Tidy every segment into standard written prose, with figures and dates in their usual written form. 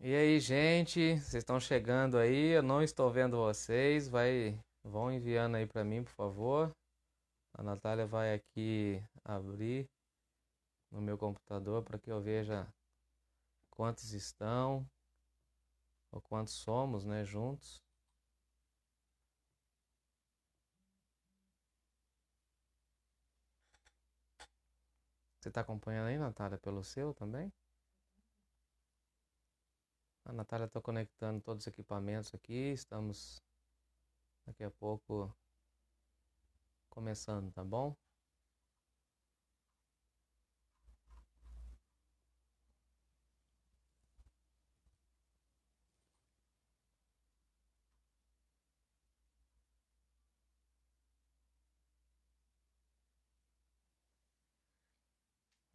E aí, gente, vocês estão chegando aí? Eu não estou vendo vocês. Vão enviando aí para mim, por favor. A Natália vai aqui abrir no meu computador para que eu veja quantos estão ou quantos somos, né, juntos. Você está acompanhando aí, Natália, pelo seu também? A Natália está conectando todos os equipamentos aqui. Estamos daqui a pouco começando, tá bom?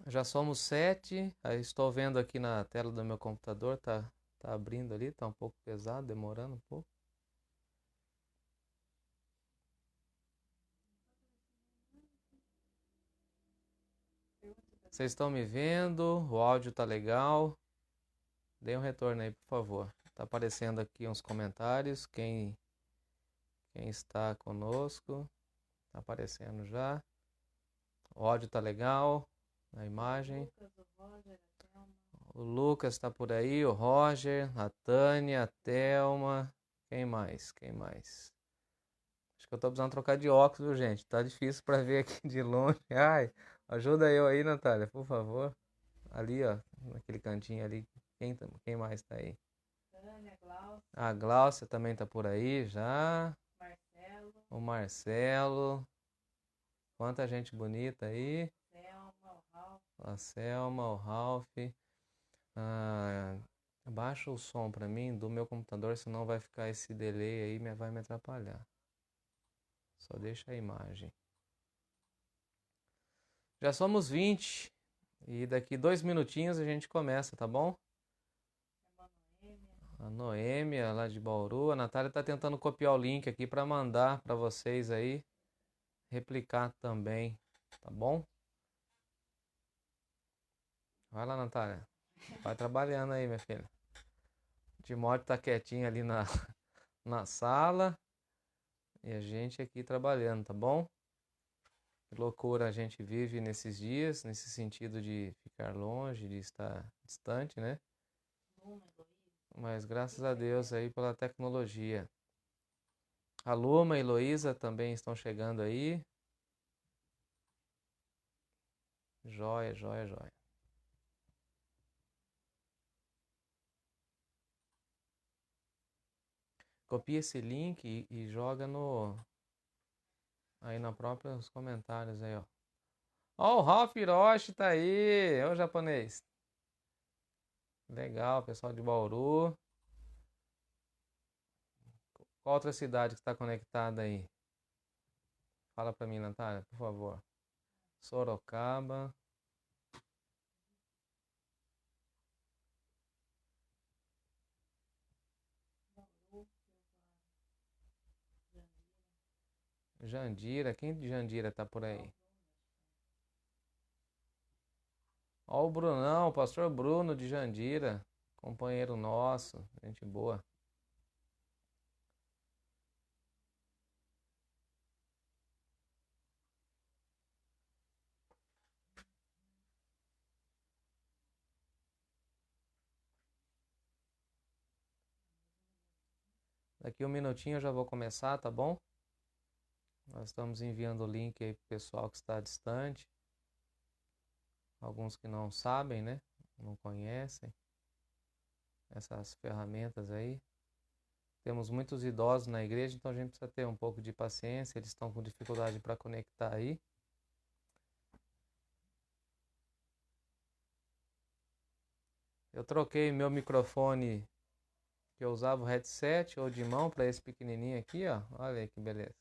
Já somos 7. Aí estou vendo aqui na tela do meu computador, tá abrindo ali, tá um pouco pesado, demorando um pouco. Vocês estão me vendo? O áudio tá legal? Dê um retorno aí, por favor. Tá aparecendo aqui uns comentários. Quem está conosco? Tá aparecendo já. O áudio tá legal. A imagem. O Lucas tá por aí, o Roger, a Tânia, a Thelma. Quem mais? Quem mais? Acho que eu tô precisando trocar de óculos, viu, gente? Tá difícil pra ver aqui de longe. Ai, ajuda eu aí, Natália, por favor. Ali, ó, naquele cantinho ali. Quem mais tá aí? A Gláucia também tá por aí já. O Marcelo. Quanta gente bonita aí. A Selma, o Ralph. Ah, baixa o som pra mim do meu computador, senão vai ficar esse delay aí, vai me atrapalhar. Só deixa a imagem. Já somos 20 e daqui 2 minutinhos a gente começa, tá bom? A Noêmia lá de Bauru. A Natália tá tentando copiar o link aqui para mandar para vocês aí replicar também, tá bom? Vai lá, Natália. Vai trabalhando aí, minha filha. O Timóteo tá quietinho ali na sala e a gente aqui trabalhando, tá bom? Que loucura a gente vive nesses dias, nesse sentido de ficar longe, de estar distante, né? Mas graças a Deus aí pela tecnologia. A Luma e a Heloísa também estão chegando aí. Joia, joia, joia. Copia esse link e joga no aí na própria os comentários aí, ó. Ó, o Ralph Hiroshi tá aí. Ô, japonês. Legal, pessoal de Bauru. Qual outra cidade que está conectada aí? Fala pra mim, Natália, por favor. Sorocaba. Jandira. Quem de Jandira tá por aí? Ó, o Brunão, o pastor Bruno de Jandira. Companheiro nosso. Gente boa. Daqui um minutinho eu já vou começar, tá bom? Nós estamos enviando o link aí pro pessoal que está distante. Alguns que não sabem, né? Não conhecem essas ferramentas aí. Temos muitos idosos na igreja, então a gente precisa ter um pouco de paciência. Eles estão com dificuldade para conectar aí. Eu troquei meu microfone que eu usava o headset ou de mão para esse pequenininho aqui, ó. Olha aí que beleza.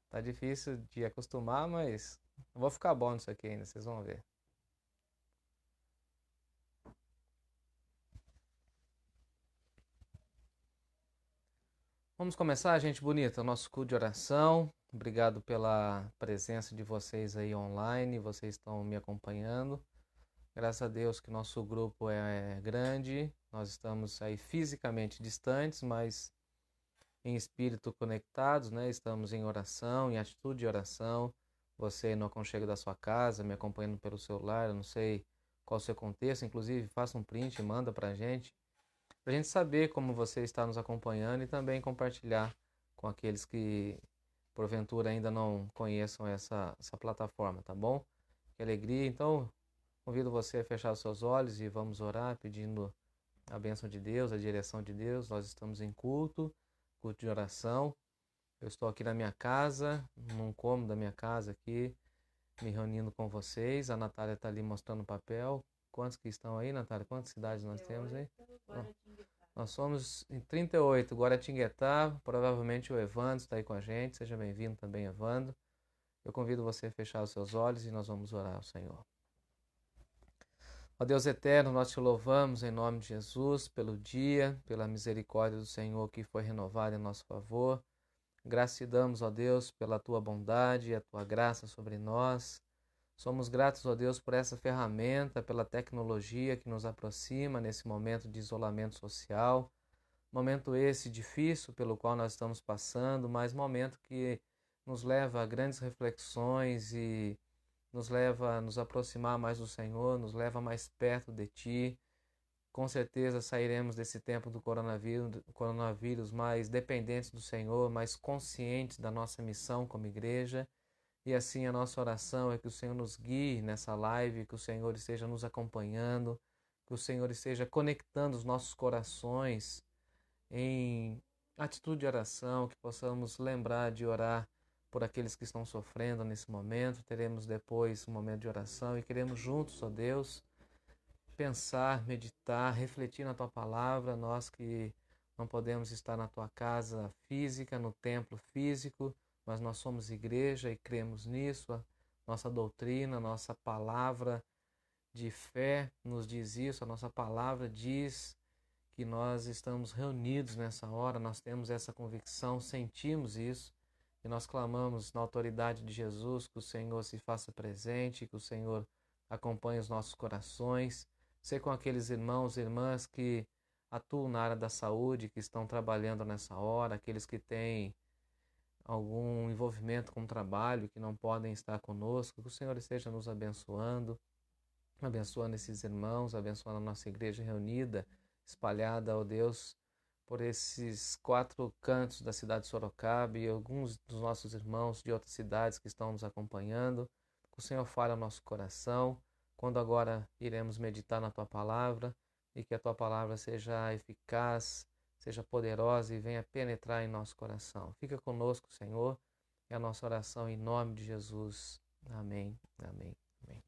Tá difícil de acostumar, mas eu vou ficar bom nisso aqui ainda, vocês vão ver. Vamos começar, gente bonita, o nosso culto de oração. Obrigado pela presença de vocês aí online, vocês estão me acompanhando. Graças a Deus que nosso grupo é grande, nós estamos aí fisicamente distantes, mas em espírito conectados, né? Estamos em oração, em atitude de oração. Você no aconchego da sua casa, me acompanhando pelo celular, eu não sei qual o seu contexto, inclusive faça um print e manda para a gente saber como você está nos acompanhando e também compartilhar com aqueles que porventura ainda não conheçam essa plataforma, tá bom? Que alegria! Então, convido você a fechar os seus olhos e vamos orar pedindo a bênção de Deus, a direção de Deus. Nós estamos em culto de oração. Eu estou aqui na minha casa, num cômodo da minha casa aqui, me reunindo com vocês. A Natália está ali mostrando o papel. Quantos que estão aí, Natália? Quantas cidades nós temos aí? Nós somos em 38, Guaratinguetá. Provavelmente o Evandro está aí com a gente. Seja bem-vindo também, Evandro. Eu convido você a fechar os seus olhos e nós vamos orar ao Senhor. Ó Deus eterno, nós te louvamos em nome de Jesus pelo dia, pela misericórdia do Senhor que foi renovada em nosso favor. Graças te damos, ó Deus, pela tua bondade e a tua graça sobre nós. Somos gratos, ó Deus, por essa ferramenta, pela tecnologia que nos aproxima nesse momento de isolamento social. Momento esse difícil pelo qual nós estamos passando, mas momento que nos leva a grandes reflexões e nos leva a nos aproximar mais do Senhor, nos leva mais perto de Ti. Com certeza sairemos desse tempo do coronavírus mais dependentes do Senhor, mais conscientes da nossa missão como igreja. E assim a nossa oração é que o Senhor nos guie nessa live, que o Senhor esteja nos acompanhando, que o Senhor esteja conectando os nossos corações em atitude de oração, que possamos lembrar de orar por aqueles que estão sofrendo nesse momento. Teremos depois um momento de oração e queremos juntos, ó Deus, pensar, meditar, refletir na Tua Palavra, nós que não podemos estar na Tua casa física, no templo físico, mas nós somos igreja e cremos nisso. A nossa doutrina, a nossa palavra de fé nos diz isso, a nossa palavra diz que nós estamos reunidos nessa hora, nós temos essa convicção, sentimos isso, e nós clamamos na autoridade de Jesus que o Senhor se faça presente, que o Senhor acompanhe os nossos corações, ser com aqueles irmãos e irmãs que atuam na área da saúde, que estão trabalhando nessa hora, aqueles que têm algum envolvimento com o trabalho, que não podem estar conosco, que o Senhor esteja nos abençoando, abençoando esses irmãos, abençoando a nossa igreja reunida, espalhada, ó Deus, por esses 4 cantos da cidade de Sorocaba e alguns dos nossos irmãos de outras cidades que estão nos acompanhando. Que o Senhor fale ao nosso coração, quando agora iremos meditar na Tua Palavra, e que a Tua Palavra seja eficaz, seja poderosa e venha penetrar em nosso coração. Fica conosco, Senhor, é a nossa oração em nome de Jesus. Amém, amém, amém.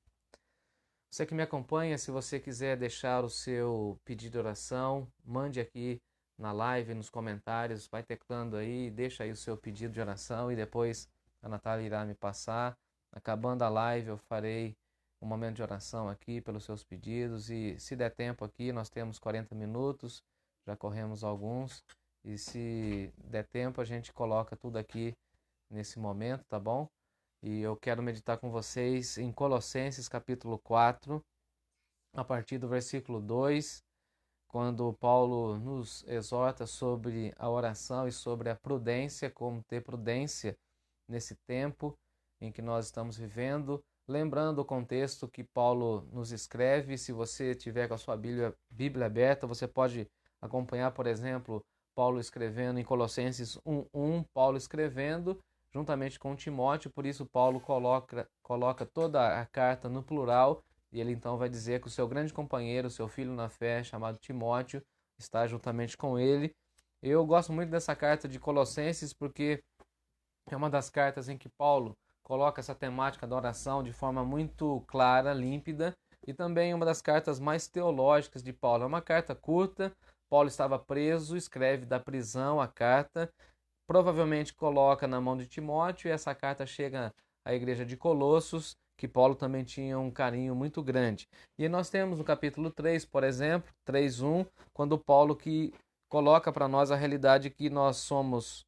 Você que me acompanha, se você quiser deixar o seu pedido de oração, mande aqui na live, nos comentários, vai teclando aí, deixa aí o seu pedido de oração e depois a Natália irá me passar. Acabando a live, eu farei um momento de oração aqui pelos seus pedidos e se der tempo aqui, nós temos 40 minutos, já corremos alguns e se der tempo a gente coloca tudo aqui nesse momento, tá bom? E eu quero meditar com vocês em Colossenses capítulo 4, a partir do versículo 2, quando Paulo nos exorta sobre a oração e sobre a prudência, como ter prudência nesse tempo em que nós estamos vivendo. Lembrando o contexto que Paulo nos escreve, se você tiver com a sua Bíblia aberta, você pode acompanhar, por exemplo, Paulo escrevendo em Colossenses 1:1, Paulo escrevendo juntamente com Timóteo, por isso Paulo coloca toda a carta no plural, e ele então vai dizer que o seu grande companheiro, seu filho na fé, chamado Timóteo, está juntamente com ele. Eu gosto muito dessa carta de Colossenses porque é uma das cartas em que Paulo coloca essa temática da oração de forma muito clara, límpida, e também uma das cartas mais teológicas de Paulo. É uma carta curta, Paulo estava preso, escreve da prisão a carta, provavelmente coloca na mão de Timóteo, e essa carta chega à igreja de Colossos, que Paulo também tinha um carinho muito grande. E nós temos no capítulo 3, por exemplo, 3:1, quando Paulo que coloca para nós a realidade que nós fomos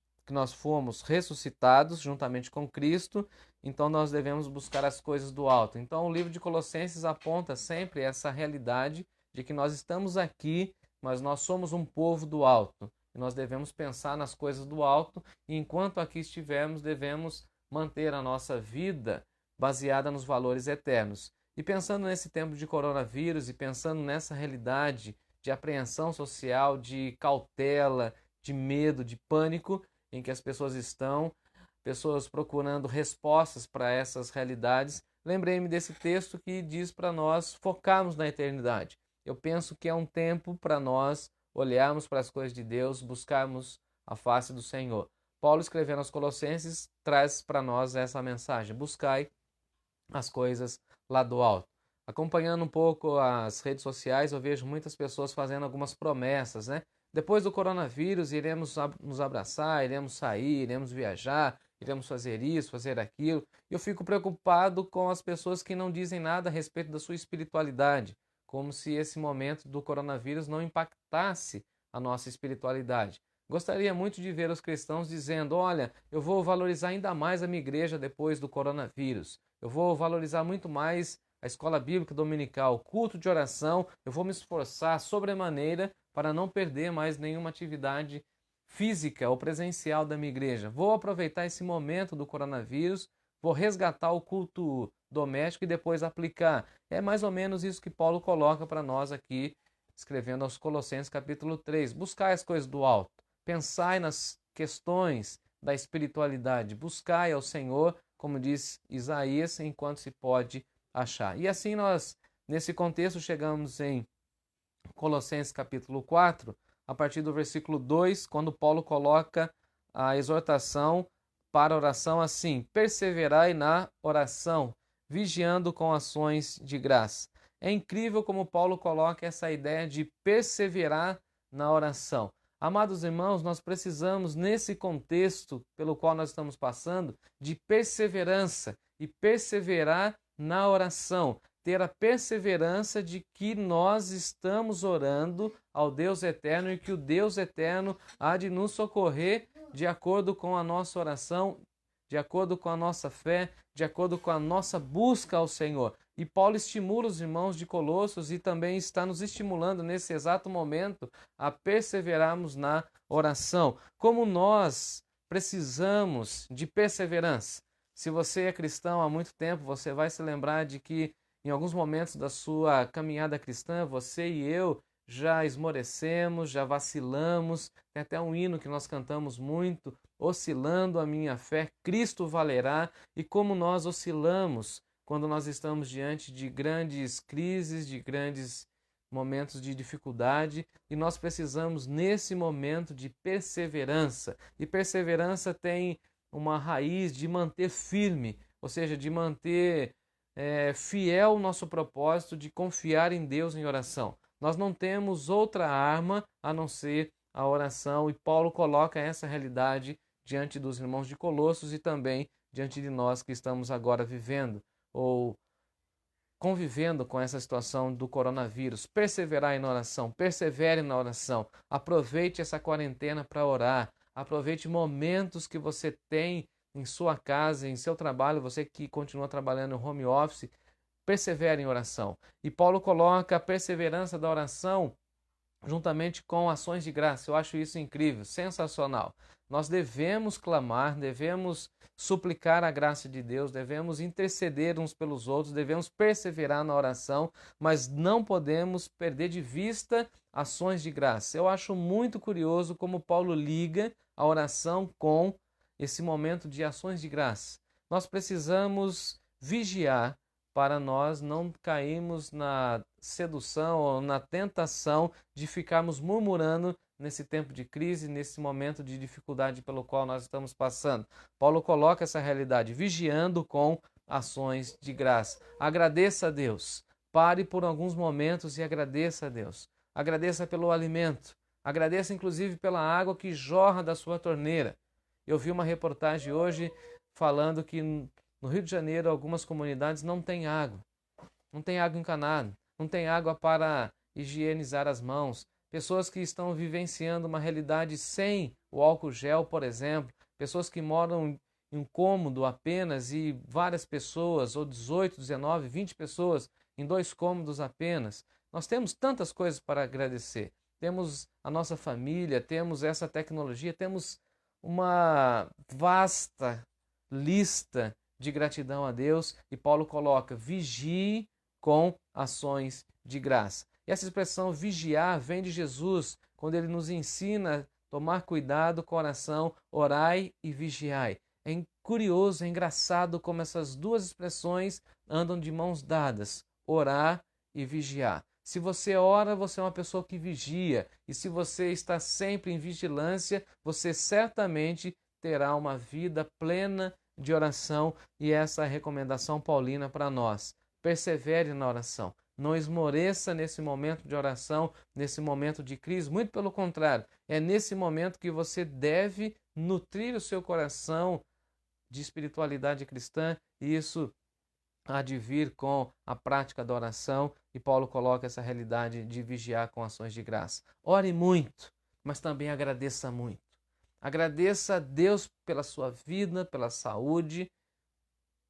ressuscitados juntamente com Cristo então nós devemos buscar as coisas do alto. Então o livro de Colossenses aponta sempre essa realidade de que nós estamos aqui, mas nós somos um povo do alto. E nós devemos pensar nas coisas do alto, e enquanto aqui estivermos, devemos manter a nossa vida baseada nos valores eternos. E pensando nesse tempo de coronavírus e pensando nessa realidade de apreensão social, de cautela, de medo, de pânico em que as pessoas estão, pessoas procurando respostas para essas realidades, lembrei-me desse texto que diz para nós focarmos na eternidade. Eu penso que é um tempo para nós olharmos para as coisas de Deus, buscarmos a face do Senhor. Paulo, escrevendo aos Colossenses, traz para nós essa mensagem: buscai as coisas lá do alto. Acompanhando um pouco as redes sociais, eu vejo muitas pessoas fazendo algumas promessas, né? Depois do coronavírus, iremos nos abraçar, iremos sair, iremos viajar, iremos fazer isso, fazer aquilo. Eu fico preocupado com as pessoas que não dizem nada a respeito da sua espiritualidade, como se esse momento do coronavírus não impactasse a nossa espiritualidade. Gostaria muito de ver os cristãos dizendo: olha, eu vou valorizar ainda mais a minha igreja depois do coronavírus. Eu vou valorizar muito mais a escola bíblica dominical, o culto de oração. Eu vou me esforçar sobremaneira para não perder mais nenhuma atividade física ou presencial da minha igreja. Vou aproveitar esse momento do coronavírus, vou resgatar o culto doméstico e depois aplicar. É mais ou menos isso que Paulo coloca para nós aqui, escrevendo aos Colossenses capítulo 3. Buscai as coisas do alto, pensai nas questões da espiritualidade, buscai ao Senhor, como diz Isaías, enquanto se pode achar. E assim nós, nesse contexto, chegamos em Colossenses capítulo 4, a partir do versículo 2, quando Paulo coloca a exortação para a oração assim: perseverai na oração, vigiando com ações de graça. É incrível como Paulo coloca essa ideia de perseverar na oração. Amados irmãos, nós precisamos, nesse contexto pelo qual nós estamos passando, de perseverança e perseverar na oração. Ter a perseverança de que nós estamos orando ao Deus eterno e que o Deus eterno há de nos socorrer de acordo com a nossa oração, de acordo com a nossa fé, de acordo com a nossa busca ao Senhor. E Paulo estimula os irmãos de Colossos e também está nos estimulando nesse exato momento a perseverarmos na oração. Como nós precisamos de perseverança. Se você é cristão há muito tempo, você vai se lembrar de que em alguns momentos da sua caminhada cristã, você e eu já esmorecemos, já vacilamos. Tem até um hino que nós cantamos muito: oscilando a minha fé, Cristo valerá. E como nós oscilamos quando nós estamos diante de grandes crises, de grandes momentos de dificuldade, e nós precisamos nesse momento de perseverança. E perseverança tem uma raiz de manter firme, ou seja, de manter fiel o nosso propósito de confiar em Deus em oração. Nós não temos outra arma a não ser a oração, e Paulo coloca essa realidade diante dos irmãos de Colossos e também diante de nós que estamos agora vivendo ou convivendo com essa situação do coronavírus. Perseverai na oração, persevere na oração, aproveite essa quarentena para orar, aproveite momentos que você tem em sua casa, em seu trabalho, você que continua trabalhando no home office, persevere em oração. E Paulo coloca a perseverança da oração juntamente com ações de graça. Eu acho isso incrível, sensacional. Nós devemos clamar, devemos suplicar a graça de Deus, devemos interceder uns pelos outros, devemos perseverar na oração, mas não podemos perder de vista ações de graça. Eu acho muito curioso como Paulo liga a oração com esse momento de ações de graça. Nós precisamos vigiar para nós não cairmos na sedução ou na tentação de ficarmos murmurando nesse tempo de crise, nesse momento de dificuldade pelo qual nós estamos passando. Paulo coloca essa realidade, vigiando com ações de graça. Agradeça a Deus. Pare por alguns momentos e agradeça a Deus. Agradeça pelo alimento. Agradeça inclusive pela água que jorra da sua torneira. Eu vi uma reportagem hoje falando que no Rio de Janeiro algumas comunidades não têm água. Não tem água encanada, não tem água para higienizar as mãos. Pessoas que estão vivenciando uma realidade sem o álcool gel, por exemplo. Pessoas que moram em um cômodo apenas e várias pessoas, ou 18, 19, 20 pessoas em 2 cômodos apenas. Nós temos tantas coisas para agradecer. Temos a nossa família, temos essa tecnologia, temos uma vasta lista de gratidão a Deus, e Paulo coloca: vigie com ações de graça. E essa expressão vigiar vem de Jesus, quando ele nos ensina a tomar cuidado com a oração, orai e vigiai. É curioso, é engraçado como essas duas expressões andam de mãos dadas, orar e vigiar. Se você ora, você é uma pessoa que vigia, e se você está sempre em vigilância, você certamente terá uma vida plena de oração, e essa é a recomendação paulina para nós. Persevere na oração. Não esmoreça nesse momento de oração, nesse momento de crise. Muito pelo contrário, é nesse momento que você deve nutrir o seu coração de espiritualidade cristã, e isso há de vir com a prática da oração, e Paulo coloca essa realidade de vigiar com ações de graça. Ore muito, mas também agradeça muito. Agradeça a Deus pela sua vida, pela saúde,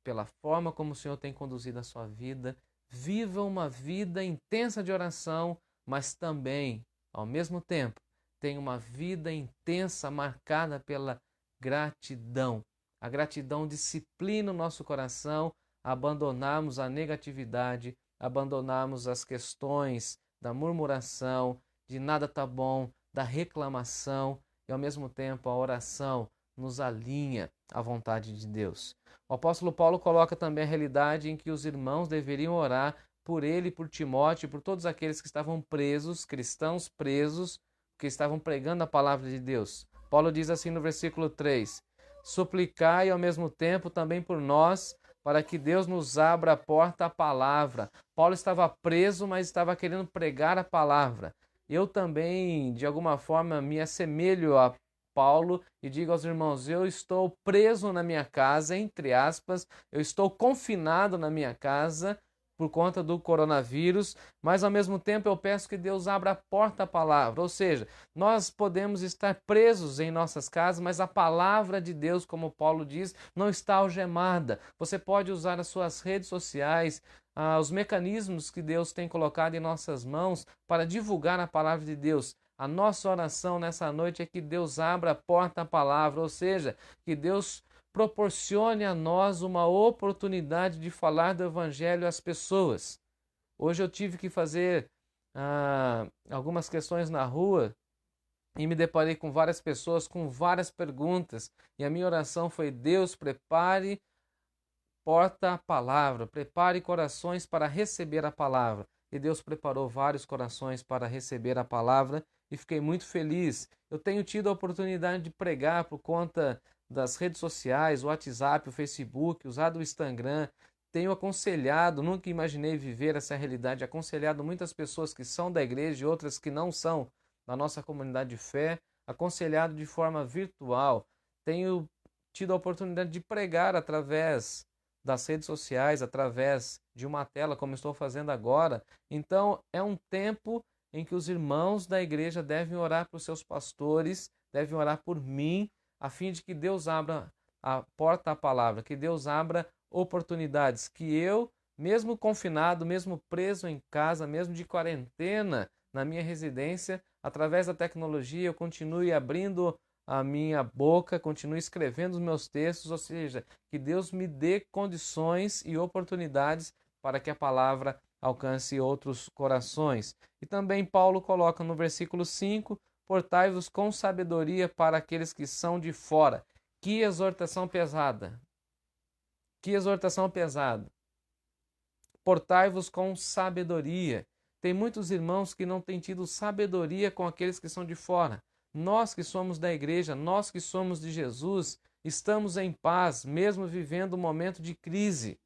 pela forma como o Senhor tem conduzido a sua vida. Viva uma vida intensa de oração, mas também, ao mesmo tempo, tenha uma vida intensa marcada pela gratidão. A gratidão disciplina o nosso coração a abandonarmos a negatividade, abandonarmos as questões da murmuração, de nada tá bom, da reclamação, e ao mesmo tempo a oração nos alinha à vontade de Deus. O apóstolo Paulo coloca também a realidade em que os irmãos deveriam orar por ele, por Timóteo, por todos aqueles que estavam presos, cristãos presos, que estavam pregando a palavra de Deus. Paulo diz assim no versículo 3: suplicai ao mesmo tempo também por nós, para que Deus nos abra a porta à palavra. Paulo estava preso, mas estava querendo pregar a palavra. Eu também, de alguma forma, me assemelho a Paulo e digo aos irmãos: eu estou preso na minha casa, entre aspas, eu estou confinado na minha casa por conta do coronavírus, mas ao mesmo tempo eu peço que Deus abra a porta à palavra. Ou seja, nós podemos estar presos em nossas casas, mas a palavra de Deus, como Paulo diz, não está algemada. Você pode usar as suas redes sociais, os mecanismos que Deus tem colocado em nossas mãos para divulgar a palavra de Deus. A nossa oração nessa noite é que Deus abra a porta à palavra, ou seja, que Deus proporcione a nós uma oportunidade de falar do Evangelho às pessoas. Hoje eu tive que fazer algumas questões na rua e me deparei com várias pessoas com várias perguntas, e a minha oração foi: Deus, prepare porta à palavra, prepare corações para receber a palavra. E Deus preparou vários corações para receber a palavra, e fiquei muito feliz. Eu tenho tido a oportunidade de pregar por conta das redes sociais, o WhatsApp, o Facebook, usado o Instagram. Tenho aconselhado, nunca imaginei viver essa realidade, aconselhado muitas pessoas que são da igreja e outras que não são da nossa comunidade de fé, aconselhado de forma virtual. Tenho tido a oportunidade de pregar através das redes sociais, através de uma tela, como estou fazendo agora. Então, é um tempo em que os irmãos da igreja devem orar para os seus pastores, devem orar por mim, a fim de que Deus abra a porta à palavra, que Deus abra oportunidades, que eu, mesmo confinado, mesmo preso em casa, mesmo de quarentena na minha residência, através da tecnologia, eu continue abrindo a minha boca, continue escrevendo os meus textos, ou seja, que Deus me dê condições e oportunidades para que a palavra alcance outros corações. E também Paulo coloca no versículo 5: portai-vos com sabedoria para aqueles que são de fora. Que exortação pesada! Que exortação pesada! Portai-vos com sabedoria. Tem muitos irmãos que não têm tido sabedoria com aqueles que são de fora. Nós que somos da igreja, nós que somos de Jesus, estamos em paz, mesmo vivendo um momento de crise.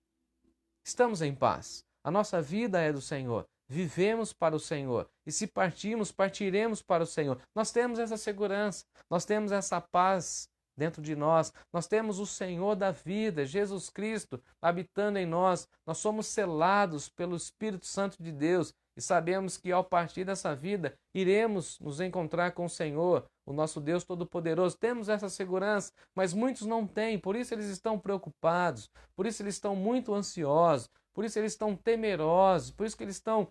Estamos em paz. A nossa vida é do Senhor. Vivemos para o Senhor. E se partirmos, partiremos para o Senhor. Nós temos essa segurança, nós temos essa paz dentro de nós. Nós temos o Senhor da vida, Jesus Cristo, habitando em nós. Nós somos selados pelo Espírito Santo de Deus e sabemos que ao partir dessa vida iremos nos encontrar com o Senhor. o nosso Deus Todo-Poderoso. Temos essa segurança, mas muitos não têm, por isso eles estão preocupados, por isso eles estão muito ansiosos, por isso eles estão temerosos, por isso que eles estão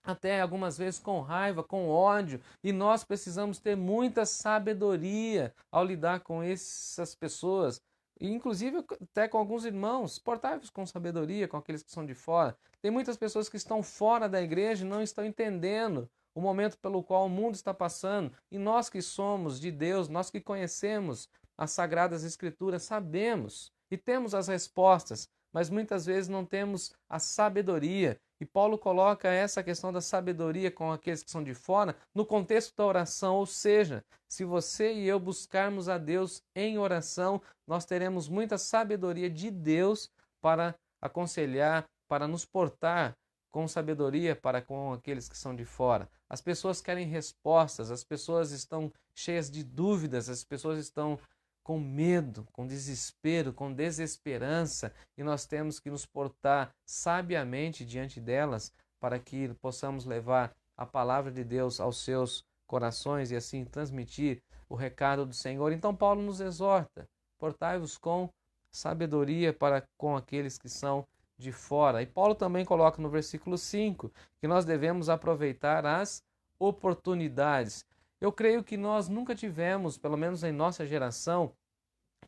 até algumas vezes com raiva, com ódio, e nós precisamos ter muita sabedoria ao lidar com essas pessoas, e inclusive até com alguns irmãos, portai-vos com sabedoria com aqueles que são de fora. Tem muitas pessoas que estão fora da igreja e não estão entendendo o momento pelo qual o mundo está passando, e nós que somos de Deus, nós que conhecemos as Sagradas Escrituras, sabemos e temos as respostas, mas muitas vezes não temos a sabedoria. E Paulo coloca essa questão da sabedoria com aqueles que são de fora no contexto da oração, ou seja, se você e eu buscarmos a Deus em oração, nós teremos muita sabedoria de Deus para aconselhar, para nos portar com sabedoria para com aqueles que são de fora. As pessoas querem respostas, as pessoas estão cheias de dúvidas, as pessoas estão com medo, com desespero, com desesperança, e nós temos que nos portar sabiamente diante delas para que possamos levar a palavra de Deus aos seus corações e assim transmitir o recado do Senhor. Então Paulo nos exorta: portai-vos com sabedoria para com aqueles que são de fora. E Paulo também coloca no versículo 5 que nós devemos aproveitar as oportunidades. Eu creio que nós nunca tivemos, pelo menos em nossa geração,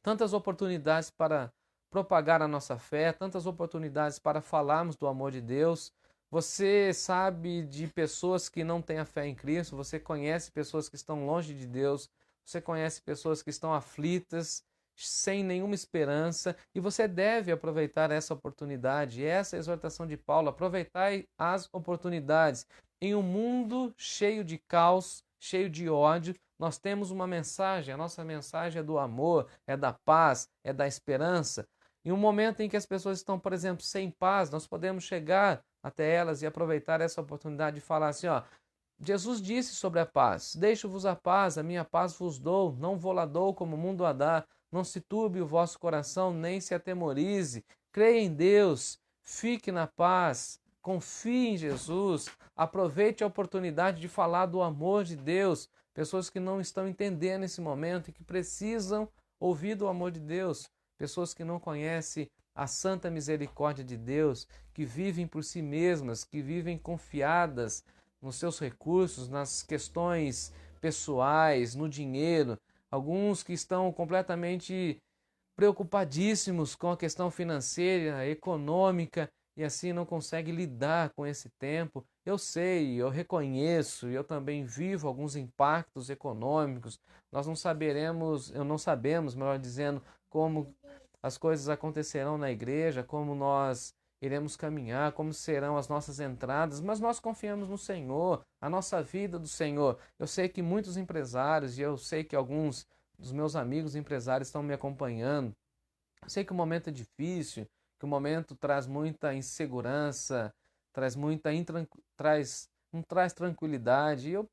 tantas oportunidades para propagar a nossa fé, tantas oportunidades para falarmos do amor de Deus. Você sabe de pessoas que não têm a fé em Cristo, você conhece pessoas que estão longe de Deus, você conhece pessoas que estão aflitas, sem nenhuma esperança, e você deve aproveitar essa oportunidade. Essa é a exortação de Paulo: aproveitai as oportunidades. Em um mundo cheio de caos, cheio de ódio, nós temos uma mensagem. A nossa mensagem é do amor, é da paz, é da esperança. Em um momento em que as pessoas estão, por exemplo, sem paz, nós podemos chegar até elas e aproveitar essa oportunidade de falar assim: ó, Jesus disse sobre a paz: deixo-vos a paz, a minha paz vos dou, não vou-la dou como o mundo a dá. Não se turbe o vosso coração, nem se atemorize. Creia em Deus, fique na paz, confie em Jesus, aproveite a oportunidade de falar do amor de Deus. Pessoas que não estão entendendo esse momento e que precisam ouvir do amor de Deus. Pessoas que não conhecem a santa misericórdia de Deus, que vivem por si mesmas, que vivem confiadas nos seus recursos, nas questões pessoais, no dinheiro. Alguns que estão completamente preocupadíssimos com a questão financeira, econômica, e assim não conseguem lidar com esse tempo. Eu sei, eu reconheço, eu também vivo alguns impactos econômicos. Nós não saberemos, eu não sabemos, melhor dizendo, como as coisas acontecerão na igreja, como nós iremos caminhar, como serão as nossas entradas, mas nós confiamos no Senhor, a nossa vida do Senhor. Eu sei que muitos empresários, e eu sei que alguns dos meus amigos empresários estão me acompanhando. Eu sei que o momento é difícil, que o momento traz muita insegurança, não traz tranquilidade. E eu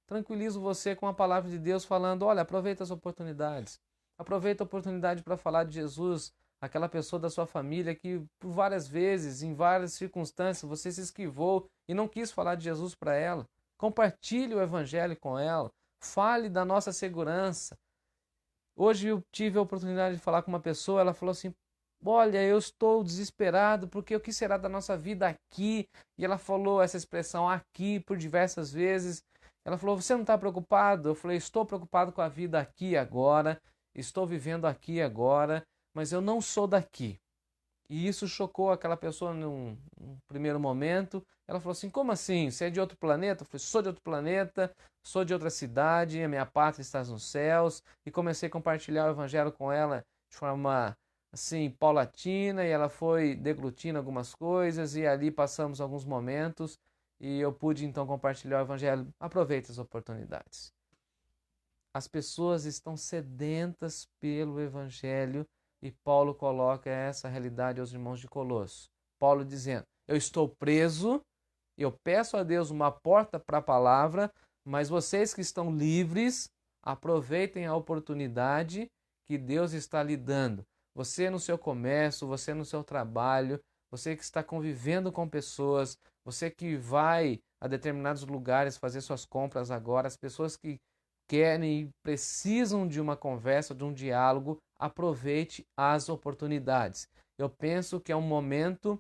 tranquilizo você com a palavra de Deus falando: olha, aproveita as oportunidades. Aproveita a oportunidade para falar de Jesus, aquela pessoa da sua família que por várias vezes, em várias circunstâncias, você se esquivou e não quis falar de Jesus para ela. Compartilhe o evangelho com ela. Fale da nossa segurança. Hoje eu tive a oportunidade de falar com uma pessoa, ela falou assim: olha, eu estou desesperado porque o que será da nossa vida aqui? E ela falou essa expressão aqui por diversas vezes. Ela falou: você não está preocupado? Eu falei: estou preocupado com a vida aqui e agora, estou vivendo aqui e agora, mas eu não sou daqui. E isso chocou aquela pessoa num primeiro momento. Ela falou assim: como assim? Você é de outro planeta? Eu falei: sou de outro planeta, sou de outra cidade, a minha pátria está nos céus. E comecei a compartilhar o evangelho com ela de forma assim, paulatina, e ela foi deglutindo algumas coisas, e ali passamos alguns momentos, e eu pude então compartilhar o evangelho. Aproveite as oportunidades. As pessoas estão sedentas pelo evangelho, e Paulo coloca essa realidade aos irmãos de Colosso. Paulo dizendo: eu estou preso, eu peço a Deus uma porta para a palavra, mas vocês que estão livres, aproveitem a oportunidade que Deus está lhe dando. Você no seu comércio, você no seu trabalho, você que está convivendo com pessoas, você que vai a determinados lugares fazer suas compras agora, as pessoas que querem e precisam de uma conversa, de um diálogo, aproveite as oportunidades. Eu penso que é um momento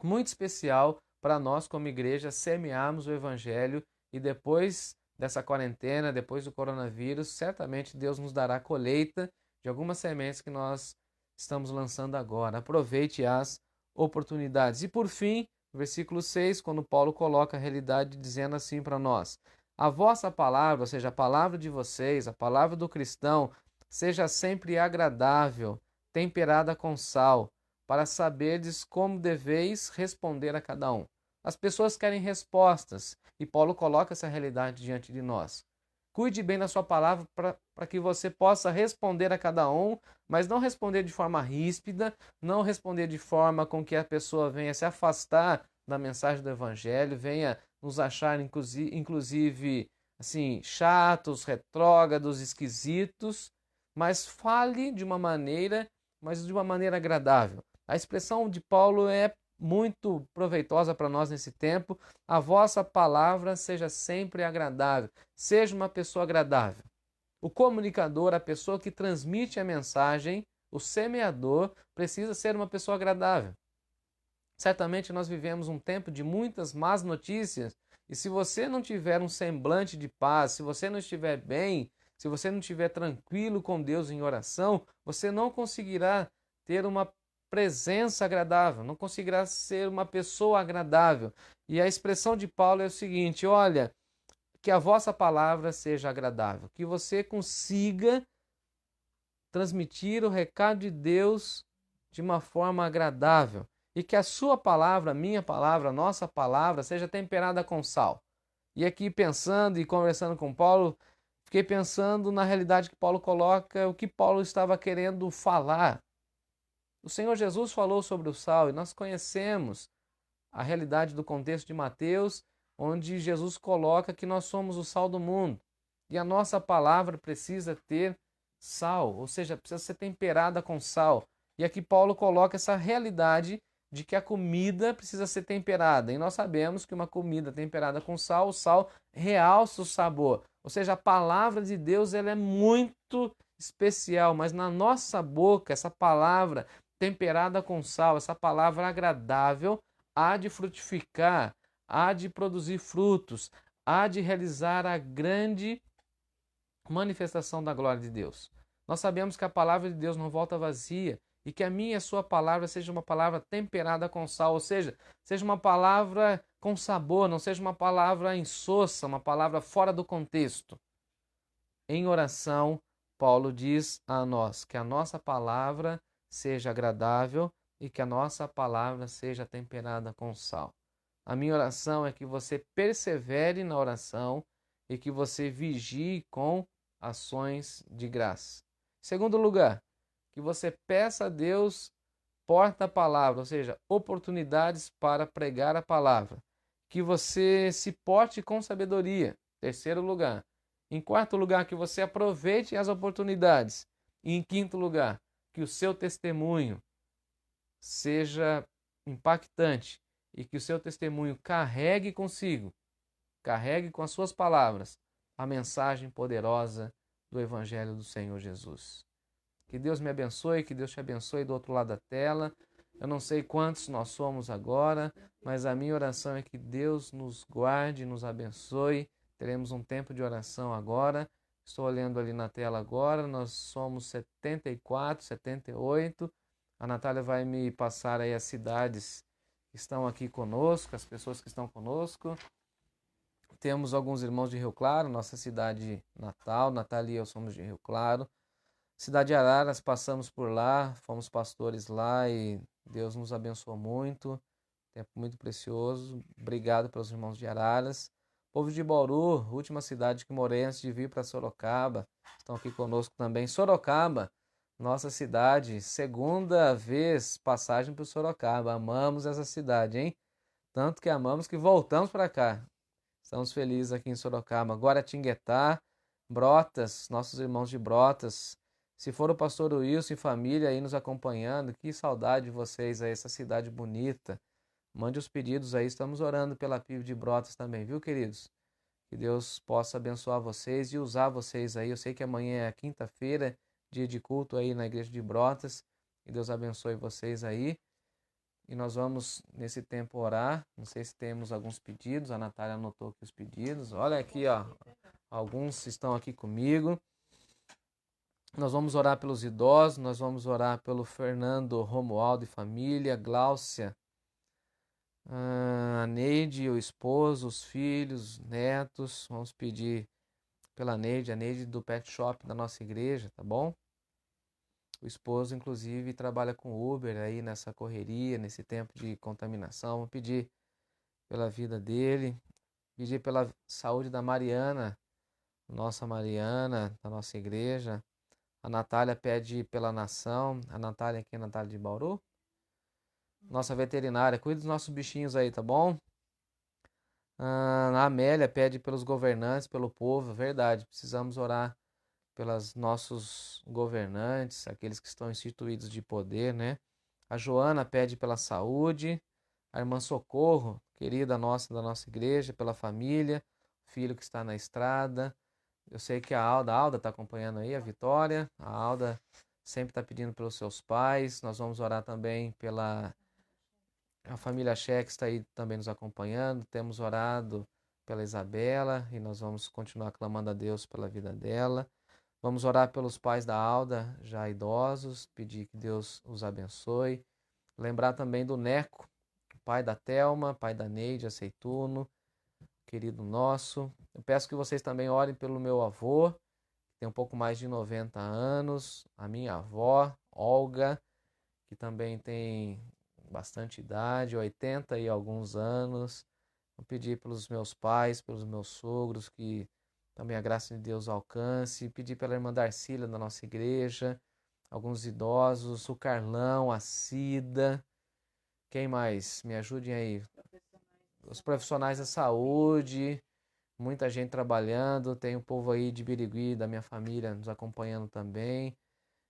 muito especial para nós, como igreja, semearmos o Evangelho e depois dessa quarentena, depois do coronavírus, certamente Deus nos dará colheita de algumas sementes que nós estamos lançando agora. Aproveite as oportunidades. E por fim, versículo 6, quando Paulo coloca a realidade dizendo assim para nós: a vossa palavra, ou seja, a palavra de vocês, a palavra do cristão, seja sempre agradável, temperada com sal, para saberdes como deveis responder a cada um. As pessoas querem respostas e Paulo coloca essa realidade diante de nós. Cuide bem da sua palavra para que você possa responder a cada um, mas não responder de forma ríspida, não responder de forma com que a pessoa venha se afastar da mensagem do Evangelho, venha nos achar, inclusive, assim, chatos, retrógrados, esquisitos, mas fale de uma maneira, mas de uma maneira agradável. A expressão de Paulo é muito proveitosa para nós nesse tempo. A vossa palavra seja sempre agradável. Seja uma pessoa agradável. O comunicador, a pessoa que transmite a mensagem, o semeador, precisa ser uma pessoa agradável. Certamente nós vivemos um tempo de muitas más notícias e se você não tiver um semblante de paz, se você não estiver bem, se você não estiver tranquilo com Deus em oração, você não conseguirá ter uma presença agradável, não conseguirá ser uma pessoa agradável. E a expressão de Paulo é o seguinte: olha, que a vossa palavra seja agradável, que você consiga transmitir o recado de Deus de uma forma agradável e que a sua palavra, a minha palavra, a nossa palavra seja temperada com sal. E aqui pensando e conversando com Paulo, fiquei pensando na realidade que Paulo coloca, o que Paulo estava querendo falar. O Senhor Jesus falou sobre o sal e nós conhecemos a realidade do contexto de Mateus, onde Jesus coloca que nós somos o sal do mundo. E a nossa palavra precisa ter sal, ou seja, precisa ser temperada com sal. E aqui Paulo coloca essa realidade de que a comida precisa ser temperada. E nós sabemos que uma comida temperada com sal, o sal realça o sabor. Ou seja, a palavra de Deus ela é muito especial, mas na nossa boca, essa palavra temperada com sal, essa palavra agradável, há de frutificar, há de produzir frutos, há de realizar a grande manifestação da glória de Deus. Nós sabemos que a palavra de Deus não volta vazia e que a minha e a sua palavra seja uma palavra temperada com sal, ou seja uma palavra com sabor, não seja uma palavra insossa, uma palavra fora do contexto. Em oração, Paulo diz a nós que a nossa palavra seja agradável e que a nossa palavra seja temperada com sal. A minha oração é que você persevere na oração e que você vigie com ações de graça. Segundo lugar, que você peça a Deus porta-palavra, ou seja, oportunidades para pregar a palavra. Que você se porte com sabedoria. Terceiro lugar. Em quarto lugar, que você aproveite as oportunidades. E em quinto lugar, que o seu testemunho seja impactante e que o seu testemunho carregue consigo, carregue com as suas palavras a mensagem poderosa do Evangelho do Senhor Jesus. Que Deus me abençoe, que Deus te abençoe do outro lado da tela. Eu não sei quantos nós somos agora, mas a minha oração é que Deus nos guarde, nos abençoe. Teremos um tempo de oração agora. Estou olhando ali na tela agora, nós somos 74, 78. A Natália vai me passar aí as cidades que estão aqui conosco, as pessoas que estão conosco. Temos alguns irmãos de Rio Claro, nossa cidade natal. Natália e eu somos de Rio Claro. Cidade de Araras, passamos por lá, fomos pastores lá e Deus nos abençoou muito. Tempo muito precioso. Obrigado pelos irmãos de Araras. Povo de Bauru, última cidade que morei antes de vir para Sorocaba, estão aqui conosco também. Sorocaba, nossa cidade, segunda vez passagem por Sorocaba. Amamos essa cidade, hein? Tanto que amamos que voltamos para cá. Estamos felizes aqui em Sorocaba. Guaratinguetá, Brotas, nossos irmãos de Brotas. Se for o pastor Wilson e família aí nos acompanhando, que saudade de vocês aí, essa cidade bonita. Mande os pedidos aí, estamos orando pela PIB de Brotas também, viu, queridos? Que Deus possa abençoar vocês e usar vocês aí. Eu sei que amanhã é quinta-feira, dia de culto aí na igreja de Brotas. Que Deus abençoe vocês aí. E nós vamos, nesse tempo, orar. Não sei se temos alguns pedidos. A Natália anotou aqui os pedidos. Olha aqui, ó. Alguns estão aqui comigo. Nós vamos orar pelos idosos. Nós vamos orar pelo Fernando Romualdo e família. Gláucia, a Neide, o esposo, os filhos, netos. Vamos pedir pela Neide, a Neide do Pet Shop da nossa igreja, tá bom? O esposo, inclusive, trabalha com Uber aí nessa correria, nesse tempo de contaminação. Vamos pedir pela vida dele, pedir pela saúde da Mariana, nossa Mariana, da nossa igreja. A Natália pede pela nação. A Natália aqui é a Natália de Bauru. Nossa veterinária, cuida dos nossos bichinhos aí, tá bom? A Amélia pede pelos governantes, pelo povo. Verdade, precisamos orar pelos nossos governantes, aqueles que estão instituídos de poder, né? A Joana pede pela saúde. A irmã Socorro, querida nossa da nossa igreja, pela família, filho que está na estrada. Eu sei que a Alda está acompanhando aí, a Vitória. A Alda sempre está pedindo pelos seus pais. Nós vamos orar também pela a família Cheque, está aí também nos acompanhando. Temos orado pela Isabela e nós vamos continuar clamando a Deus pela vida dela. Vamos orar pelos pais da Alda, já idosos, pedir que Deus os abençoe. Lembrar também do Neco, pai da Thelma, pai da Neide Aceituno, querido nosso. Eu peço que vocês também orem pelo meu avô, que tem um pouco mais de 90 anos, a minha avó, Olga, que também tem bastante idade, 80 e alguns anos. Vou pedir pelos meus pais, pelos meus sogros, que também a graça de Deus alcance. Pedir pela irmã Darcília da nossa igreja, alguns idosos, o Carlão, a Cida. Quem mais? Me ajudem aí. Os profissionais da saúde, muita gente trabalhando. Tem o povo aí de Birigui, da minha família, nos acompanhando também.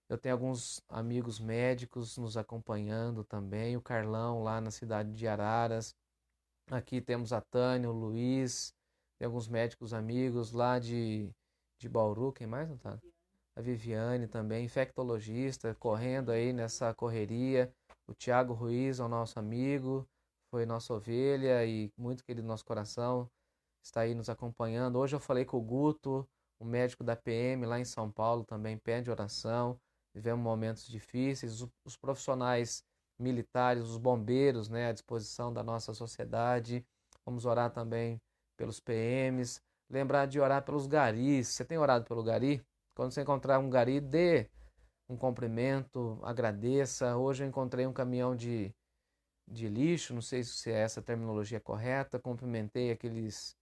Eu tenho alguns amigos médicos nos acompanhando também. O Carlão lá na cidade de Araras. Aqui temos a Tânia, o Luiz. Tem alguns médicos amigos lá de Bauru. Quem mais, não tá? A Viviane também, infectologista, correndo aí nessa correria. O Tiago Ruiz é o nosso amigo, foi nossa ovelha e muito querido no nosso coração, está aí nos acompanhando. Hoje eu falei com o Guto, o médico da PM lá em São Paulo, também pede oração. Vivemos momentos difíceis. Os profissionais militares, os bombeiros, né, à disposição da nossa sociedade. Vamos orar também pelos PMs. Lembrar de orar pelos garis. Você tem orado pelo gari? Quando você encontrar um gari, dê um cumprimento, agradeça. Hoje eu encontrei um caminhão de lixo, não sei se é essa terminologia correta. Cumprimentei aqueles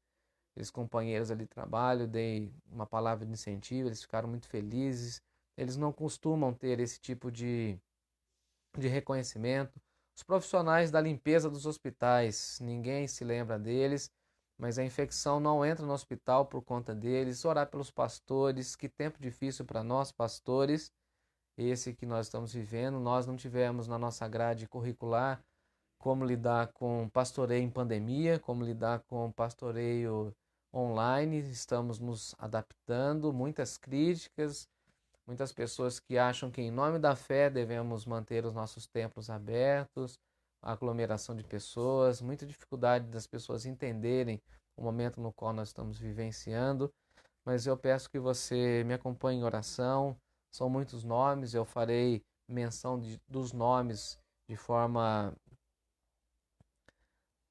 companheiros ali de trabalho, dei uma palavra de incentivo, eles ficaram muito felizes. Eles não costumam ter esse tipo de reconhecimento. Os profissionais da limpeza dos hospitais, ninguém se lembra deles, mas a infecção não entra no hospital por conta deles. Orar pelos pastores, que tempo difícil para nós, pastores, esse que nós estamos vivendo. Nós não tivemos na nossa grade curricular como lidar com pastoreio em pandemia, como lidar com pastoreio online. Estamos nos adaptando, muitas críticas, muitas pessoas que acham que em nome da fé devemos manter os nossos templos abertos, a aglomeração de pessoas, muita dificuldade das pessoas entenderem o momento no qual nós estamos vivenciando, mas eu peço que você me acompanhe em oração. São muitos nomes, eu farei menção dos nomes de forma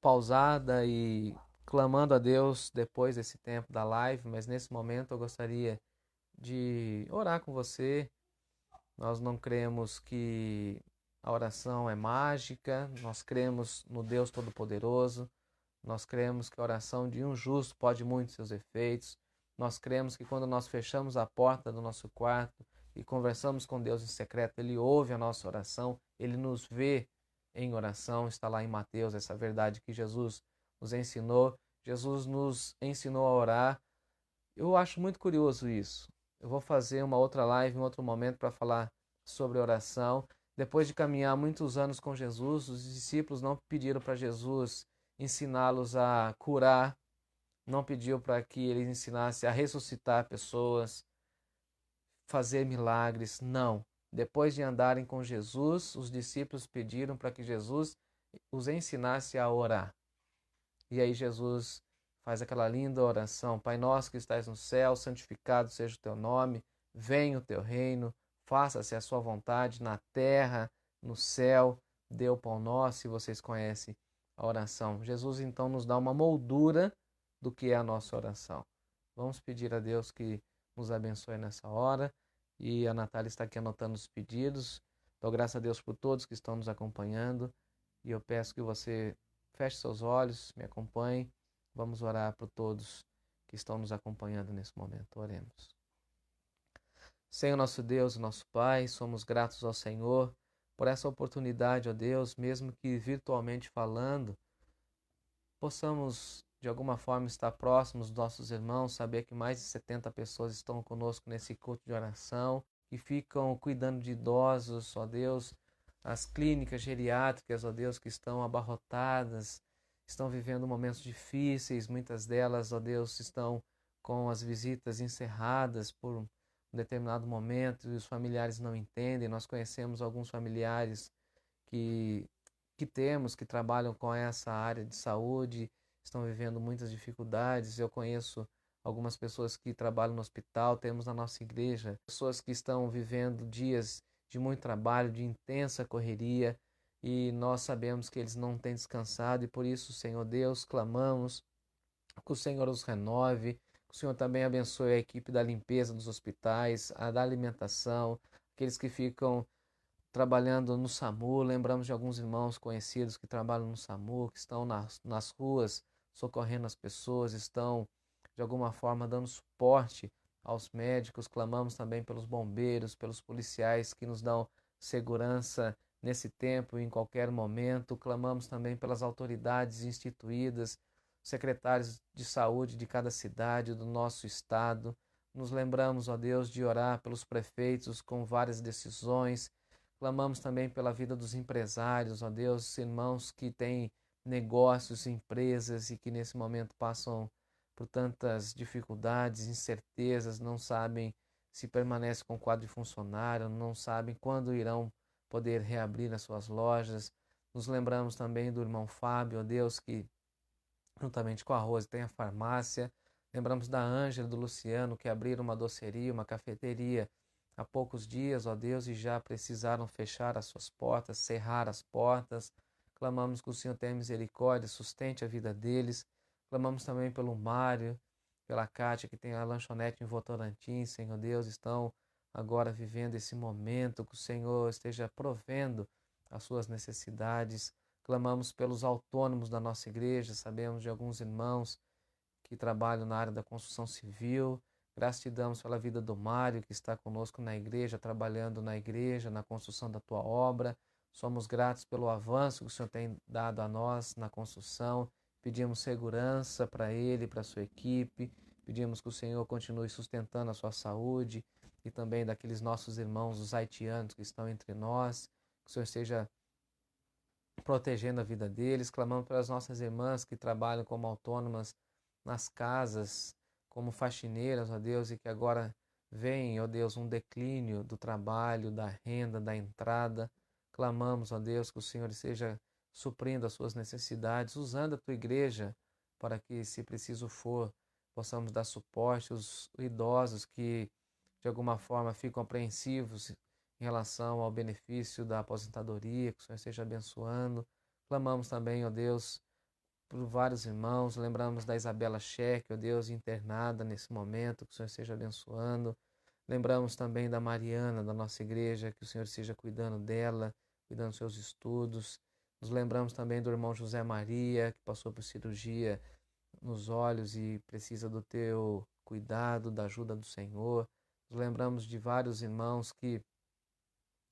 pausada e clamando a Deus depois desse tempo da live, mas nesse momento eu gostaria de orar com você. Nós não cremos que a oração é mágica, nós cremos no Deus Todo-Poderoso, nós cremos que a oração de um justo pode muito seus efeitos, nós cremos que quando nós fechamos a porta do nosso quarto e conversamos com Deus em secreto, Ele ouve a nossa oração, Ele nos vê em oração. Está lá em Mateus essa verdade que Jesus nos ensinou. Jesus nos ensinou a orar. Eu acho muito curioso isso. Eu vou fazer uma outra live em outro momento para falar sobre oração. Depois de caminhar muitos anos com Jesus, os discípulos não pediram para Jesus ensiná-los a curar não pediu para que ele ensinasse a ressuscitar pessoas, fazer milagres, não. Depois de andarem com Jesus, os discípulos pediram para que Jesus os ensinasse a orar. E aí Jesus faz aquela linda oração: Pai nosso que estais no céu, santificado seja o teu nome, venha o teu reino, faça-se a sua vontade na terra, no céu, dê o pão nosso. E vocês conhecem a oração. Jesus então nos dá uma moldura do que é a nossa oração. Vamos pedir a Deus que nos abençoe nessa hora. E a Natália está aqui anotando os pedidos. Dou graças a Deus por todos que estão nos acompanhando. E eu peço que você feche seus olhos, me acompanhe. Vamos orar por todos que estão nos acompanhando nesse momento. Oremos. Senhor nosso Deus, nosso Pai, somos gratos ao Senhor por essa oportunidade, ó Deus, mesmo que virtualmente falando, possamos de alguma forma estar próximos dos nossos irmãos, saber que mais de 70 pessoas estão conosco nesse culto de oração, que ficam cuidando de idosos, ó Deus, as clínicas geriátricas, ó Deus, que estão abarrotadas, estão vivendo momentos difíceis, muitas delas, ó Deus, estão com as visitas encerradas por um determinado momento e os familiares não entendem. Nós conhecemos alguns familiares que que trabalham com essa área de saúde, estão vivendo muitas dificuldades. Eu conheço algumas pessoas que trabalham no hospital, temos na nossa igreja pessoas que estão vivendo dias de muito trabalho, de intensa correria, e nós sabemos que eles não têm descansado, e por isso, Senhor Deus, clamamos que o Senhor os renove, que o Senhor também abençoe a equipe da limpeza dos hospitais, a da alimentação, aqueles que ficam trabalhando no SAMU. Lembramos de alguns irmãos conhecidos que trabalham no SAMU, que estão nas ruas socorrendo as pessoas, estão de alguma forma dando suporte aos médicos. Clamamos também pelos bombeiros, pelos policiais que nos dão segurança nesse tempo e em qualquer momento. Clamamos também pelas autoridades instituídas, secretários de saúde de cada cidade do nosso estado. Nos lembramos, ó Deus, de orar pelos prefeitos com várias decisões. Clamamos também pela vida dos empresários, ó Deus, irmãos que têm negócios, empresas e que nesse momento passam por tantas dificuldades, incertezas, não sabem se permanece com o quadro de funcionário, não sabem quando irão poder reabrir as suas lojas. Nos lembramos também do irmão Fábio, ó Deus, que juntamente com a Rose tem a farmácia. Lembramos da Ângela, do Luciano, que abriram uma doceria, uma cafeteria há poucos dias, ó Deus, e já precisaram fechar as suas portas, cerrar as portas. Clamamos que o Senhor tenha misericórdia, sustente a vida deles. Clamamos também pelo Mário, pela Cátia, que tem a lanchonete em Votorantim. Senhor Deus, estão agora vivendo esse momento, que o Senhor esteja provendo as suas necessidades. Clamamos pelos autônomos da nossa igreja, sabemos de alguns irmãos que trabalham na área da construção civil. Graças te damos pela vida do Mário, que está conosco na igreja, trabalhando na igreja, na construção da tua obra. Somos gratos pelo avanço que o Senhor tem dado a nós na construção. Pedimos segurança para ele, para a sua equipe. Pedimos que o Senhor continue sustentando a sua saúde e também daqueles nossos irmãos, os haitianos que estão entre nós. Que o Senhor esteja protegendo a vida deles. Clamamos pelas nossas irmãs que trabalham como autônomas nas casas, como faxineiras, ó Deus, e que agora vem, ó Deus, um declínio do trabalho, da renda, da entrada. Clamamos, ó Deus, que o Senhor esteja suprindo as suas necessidades, usando a tua igreja para que, se preciso for, possamos dar suporte aos idosos que, de alguma forma, ficam apreensivos em relação ao benefício da aposentadoria, que o Senhor esteja abençoando. Clamamos também, ó Deus, por vários irmãos. Lembramos da Isabela Cheque, ó Deus, internada nesse momento, que o Senhor esteja abençoando. Lembramos também da Mariana, da nossa igreja, que o Senhor esteja cuidando dela, cuidando dos seus estudos. Nos lembramos também do irmão José Maria, que passou por cirurgia nos olhos e precisa do teu cuidado, da ajuda do Senhor. Nos lembramos de vários irmãos que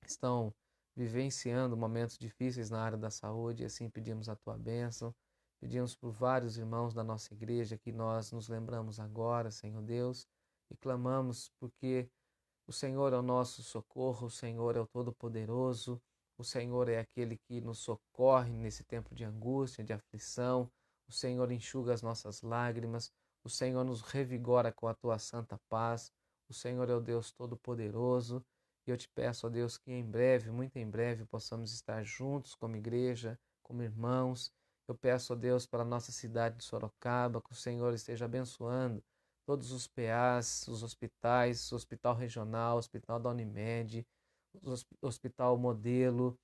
estão vivenciando momentos difíceis na área da saúde, e assim pedimos a tua bênção. Pedimos por vários irmãos da nossa igreja que nós nos lembramos agora, Senhor Deus, e clamamos porque o Senhor é o nosso socorro, o Senhor é o Todo-Poderoso, o Senhor é aquele que nos socorre nesse tempo de angústia, de aflição. O Senhor enxuga as nossas lágrimas, O Senhor nos revigora com a tua santa paz. O Senhor é o Deus Todo-Poderoso. E eu te peço, ó Deus, que em breve, muito em breve, possamos estar juntos como igreja, como irmãos. Eu peço, ó Deus, para a nossa cidade de Sorocaba, que o Senhor esteja abençoando todos os PAs, os hospitais, o Hospital Regional, o Hospital da Unimed, o Hospital Modelo,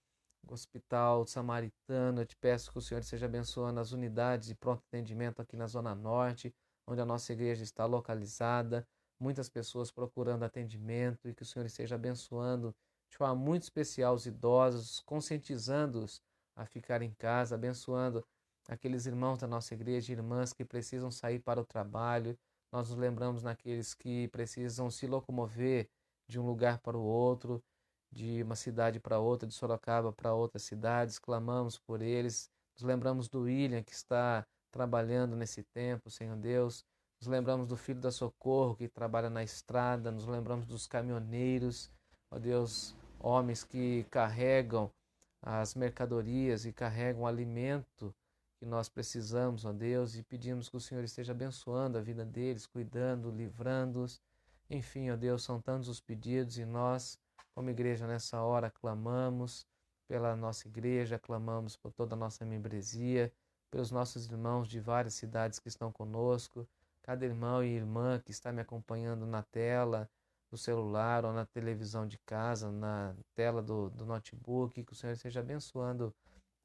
o Hospital Samaritano. Eu te peço que o Senhor esteja abençoando as unidades de pronto atendimento aqui na Zona Norte, onde a nossa igreja está localizada. Muitas pessoas procurando atendimento, e que o Senhor esteja abençoando de forma muito especial os idosos, conscientizando-os a ficar em casa, abençoando aqueles irmãos da nossa igreja, irmãs que precisam sair para o trabalho. Nós nos lembramos naqueles que precisam se locomover de um lugar para o outro, de uma cidade para outra, de Sorocaba para outras cidades. Clamamos por eles. Nos lembramos do William, que está trabalhando nesse tempo, Senhor Deus. Nos lembramos do filho da Socorro, que trabalha na estrada. Nos lembramos dos caminhoneiros, ó Deus, homens que carregam as mercadorias e carregam o alimento que nós precisamos, ó Deus, e pedimos que o Senhor esteja abençoando a vida deles, cuidando, livrando-os. Enfim, ó Deus, são tantos os pedidos, e nós, como igreja, nessa hora, clamamos pela nossa igreja, clamamos por toda a nossa membresia, pelos nossos irmãos de várias cidades que estão conosco, cada irmão e irmã que está me acompanhando na tela do celular ou na televisão de casa, na tela do notebook. Que o Senhor esteja abençoando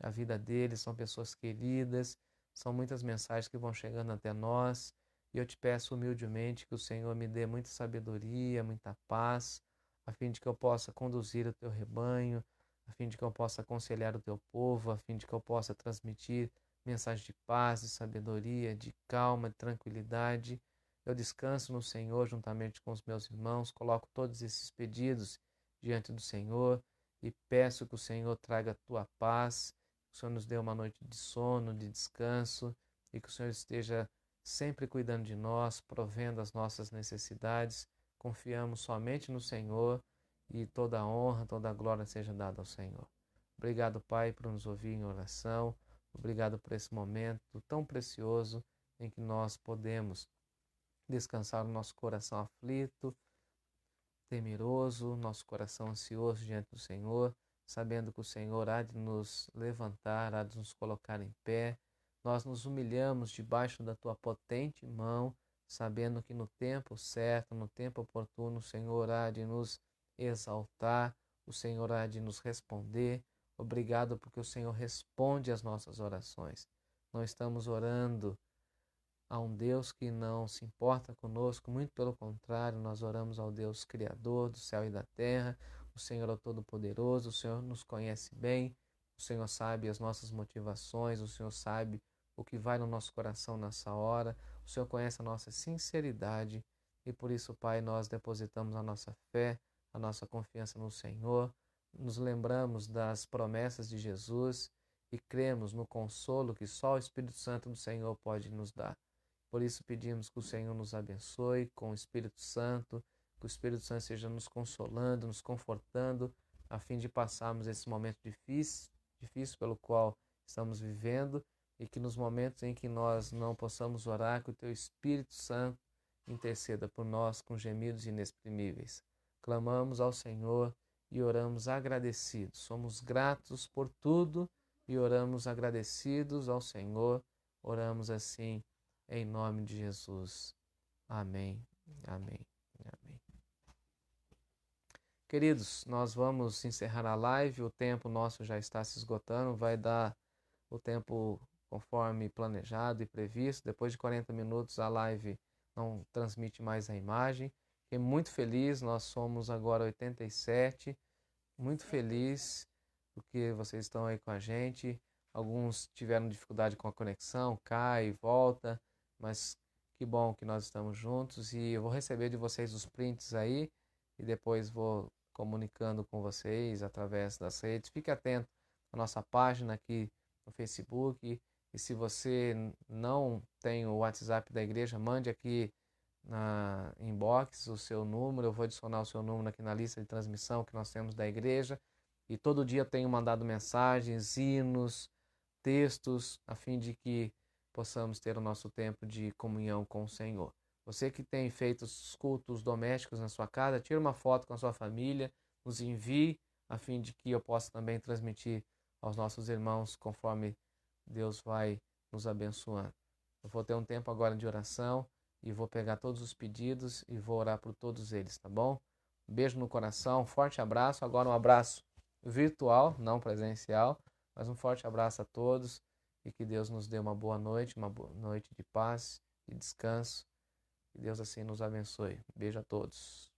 a vida deles. São pessoas queridas, são muitas mensagens que vão chegando até nós, e eu te peço humildemente que o Senhor me dê muita sabedoria, muita paz, a fim de que eu possa conduzir o teu rebanho, a fim de que eu possa aconselhar o teu povo, a fim de que eu possa transmitir mensagem de paz, de sabedoria, de calma, de tranquilidade. Eu descanso no Senhor juntamente com os meus irmãos, coloco todos esses pedidos diante do Senhor e peço que o Senhor traga a tua paz, que o Senhor nos dê uma noite de sono, de descanso, e que o Senhor esteja sempre cuidando de nós, provendo as nossas necessidades. Confiamos somente no Senhor, e toda a honra, toda a glória seja dada ao Senhor. Obrigado, Pai, por nos ouvir em oração. Obrigado por esse momento tão precioso em que nós podemos descansar o nosso coração aflito, temeroso, nosso coração ansioso diante do Senhor, sabendo que o Senhor há de nos levantar, há de nos colocar em pé. Nós nos humilhamos debaixo da tua potente mão, sabendo que no tempo certo, no tempo oportuno, o Senhor há de nos exaltar, o Senhor há de nos responder. Obrigado porque o Senhor responde às nossas orações. Não estamos orando a um Deus que não se importa conosco, muito pelo contrário, nós oramos ao Deus Criador do céu e da terra. O Senhor é o Todo-Poderoso, o Senhor nos conhece bem, o Senhor sabe as nossas motivações, o Senhor sabe o que vai no nosso coração nessa hora, o Senhor conhece a nossa sinceridade, e por isso, Pai, nós depositamos a nossa fé, a nossa confiança no Senhor, nos lembramos das promessas de Jesus e cremos no consolo que só o Espírito Santo do Senhor pode nos dar. Por isso pedimos que o Senhor nos abençoe com o Espírito Santo, que o Espírito Santo esteja nos consolando, nos confortando, a fim de passarmos esse momento difícil pelo qual estamos vivendo, e que nos momentos em que nós não possamos orar, que o teu Espírito Santo interceda por nós com gemidos inexprimíveis. Clamamos ao Senhor e oramos agradecidos. Somos gratos por tudo e oramos agradecidos ao Senhor. Oramos assim em nome de Jesus. Amém, amém, amém. Queridos, nós vamos encerrar a live. O tempo nosso já está se esgotando. Vai dar o tempo conforme planejado e previsto. Depois de 40 minutos a live não transmite mais a imagem. Fiquei muito feliz. Nós somos agora 87. Muito feliz porque vocês estão aí com a gente. Alguns tiveram dificuldade com a conexão, cai e volta, mas que bom que nós estamos juntos, e eu vou receber de vocês os prints aí e depois vou comunicando com vocês através das redes. Fique atento à nossa página aqui no Facebook, e se você não tem o WhatsApp da igreja, mande aqui na inbox o seu número. Eu vou adicionar o seu número aqui na lista de transmissão que nós temos da igreja, e todo dia eu tenho mandado mensagens, hinos, textos, a fim de que possamos ter o nosso tempo de comunhão com o Senhor. Você que tem feito os cultos domésticos na sua casa, tira uma foto com a sua família, nos envie, a fim de que eu possa também transmitir aos nossos irmãos conforme Deus vai nos abençoando. Eu vou ter um tempo agora de oração e vou pegar todos os pedidos e vou orar por todos eles, tá bom? Um beijo no coração, um forte abraço. Agora um abraço virtual, não presencial, mas um forte abraço a todos e que Deus nos dê uma boa noite de paz e descanso. Que Deus assim nos abençoe. Beijo a todos.